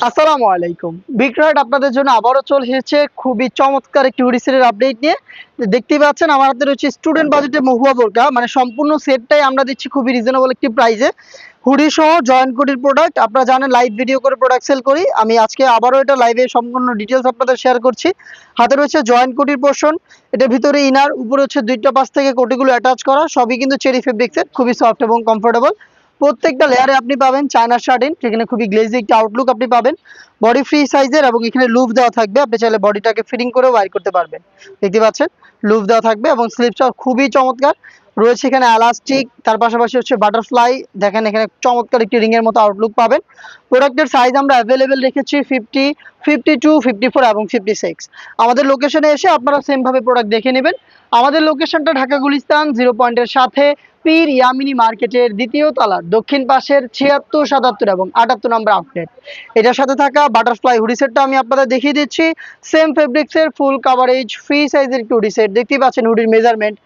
আসসালামু আলাইকুম। বিক্রয় আপনাদের জন্য আবারও চলে এসেছে খুবই চমৎকার একটি হুডি সেটের আপডেট নিয়ে। দেখতেই পাচ্ছেন আমার হাতে রয়েছে স্টুডেন্ট বাজেটে মহুয়া বোরকা, মানে সম্পূর্ণ সেটটাই আমরা দিচ্ছি খুবই রিজনেবল একটি প্রাইসে। হুডি সহ জয়েন্ট কোটির প্রোডাক্ট, আপনারা জানেন লাইভ ভিডিও করে প্রোডাক্ট সেল করি। আমি আজকে আবারও এটা লাইভে সম্পূর্ণ ডিটেলস আপনাদের শেয়ার করছি। হাতে রয়েছে জয়েন্ট কোটির পোর্শন, এটার ভিতরে ইনার, উপরে হচ্ছে দুইটা পাশ থেকে কোটিগুলো অ্যাটাচ করা, সবই কিন্তু চেরি ফেব্রিক্সের, খুবই সফট এবং কমফোর্টেবল। প্রত্যেকটা লেয়ারে আপনি পাবেন চায়না শার্টিন, সেখানে খুবই গ্লেজি একটা আউটলুক আপনি পাবেন। বডি ফ্রি সাইজের এবং এখানে লুপ দেওয়া থাকবে, আপনি চাইলে বডিটাকে ফিটিং করে ওয়্যার করতে পারবেন। দেখতে পাচ্ছেন লুপ দেওয়া থাকবে এবং স্লিপসটা খুবই চমৎকার রয়েছে। এখানে এলাস্টিক, তার পাশাপাশি হচ্ছে বাটারফ্লাই, দেখেন এখানে চমৎকার একটি রিং এর মতো আউটলুক পাবেন। প্রোডাক্টের সাইজ আমরা অ্যাভেলেবেল রেখেছি 50, 52, 54 এবং 56। আমাদের লোকেশনে এসে আপনারা সেম ভাবে প্রোডাক্ট দেখে নেবেন। আমাদের লোকেশনটা ঢাকা গুলিস্তান 0 পয়েন্টের সাথে পীর ইয়ামিনী মার্কেটের দ্বিতীয় তলার দক্ষিণ পাশের 76, 77 এবং 78 নম্বর আউটলেট। এটার সাথে থাকা বাটারফ্লাই হুডি সেটটা আমি আপনাদের দেখিয়ে দিচ্ছি। সেম ফেব্রিক্সের ফুল কাভারেজ ফ্রি সাইজের একটি হুডি সেট। দেখতেই পাচ্ছেন হুডির মেজারমেন্ট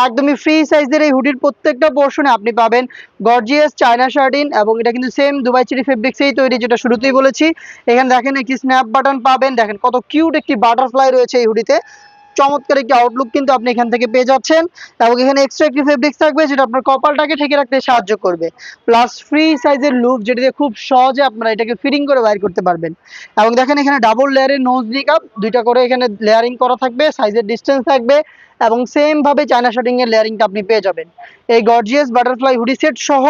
একদমই ফ্রি সাইজের। এই হুডির প্রত্যেকটা পোর্শনে আপনি পাবেন গর্জিয়াস চায়না শার্টিন এবং এটা কিন্তু সেম দুবাই চেরি ফেব্রিক্সেই তৈরি, যেটা শুরুতেই বলেছি। এখানে দেখেন একটি স্ন্যাপ বাটন পাবেন, দেখেন কত কিউট একটি বাটারফ্লাই রয়েছে এই হুডিতে। চমৎকার একটি আউটলুক কিন্তু আপনি এখান থেকে পেয়ে যাচ্ছেন। এবং এখানে এক্সট্রা একটি ফেব্রিক্স থাকবে যেটা আপনার কপালটাকে ঢেকে রাখতে সাহায্য করবে। প্লাস ফ্রি সাইজের লুপ, যেটা দিয়ে খুব সহজে আপনারা এটাকে ফিটিং করে বাইর করতে পারবেন। এবং দেখেন এখানে ডাবল লেয়ারের নোজ নিকাপ, দুইটা করে এখানে লেয়ারিং করা থাকবে, সাইজের ডিস্টেন্স থাকবে এবং সেম ভাবে চায়না শার্টিং এর লেয়ারিংটা আপনি পেয়ে যাবেন। এই গর্জিয়াস বাটারফ্লাই হুডি সেট সহ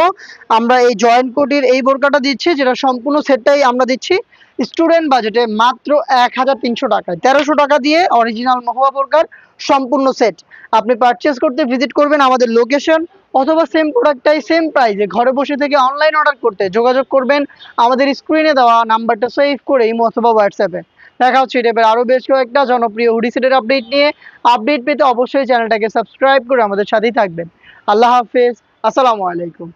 আমরা এই জয়েন্ট কোটির এই বোরকাটা দিচ্ছি, যেটা সম্পূর্ণ সেটটাই আমরা দিচ্ছি স্টুডেন্ট বাজেটে মাত্র 1300 টাকায়। 1300 টাকা দিয়ে অরিজিনাল মহুয়া বোরকার সম্পূর্ণ সেট আপনি পারচেস করতে ভিজিট করবেন আমাদের লোকেশন, অথবা সেম প্রোডাক্টটাই সেম প্রাইসে ঘরে বসে থেকে অনলাইন অর্ডার করতে যোগাযোগ করবেন আমাদের স্ক্রিনে দেওয়া নাম্বারটা সেভ করে ইমো অথবা হোয়াটসঅ্যাপে। দেখা হচ্ছে এই টাইপের আরও বেশ কয়েকটা জনপ্রিয় হুডি সেটের আপডেট নিয়ে। আপডেট পেতে অবশ্যই চ্যানেলটাকে সাবস্ক্রাইব করে আমাদের সাথেই থাকবেন। আল্লাহ হাফেজ, আসসালামু আলাইকুম।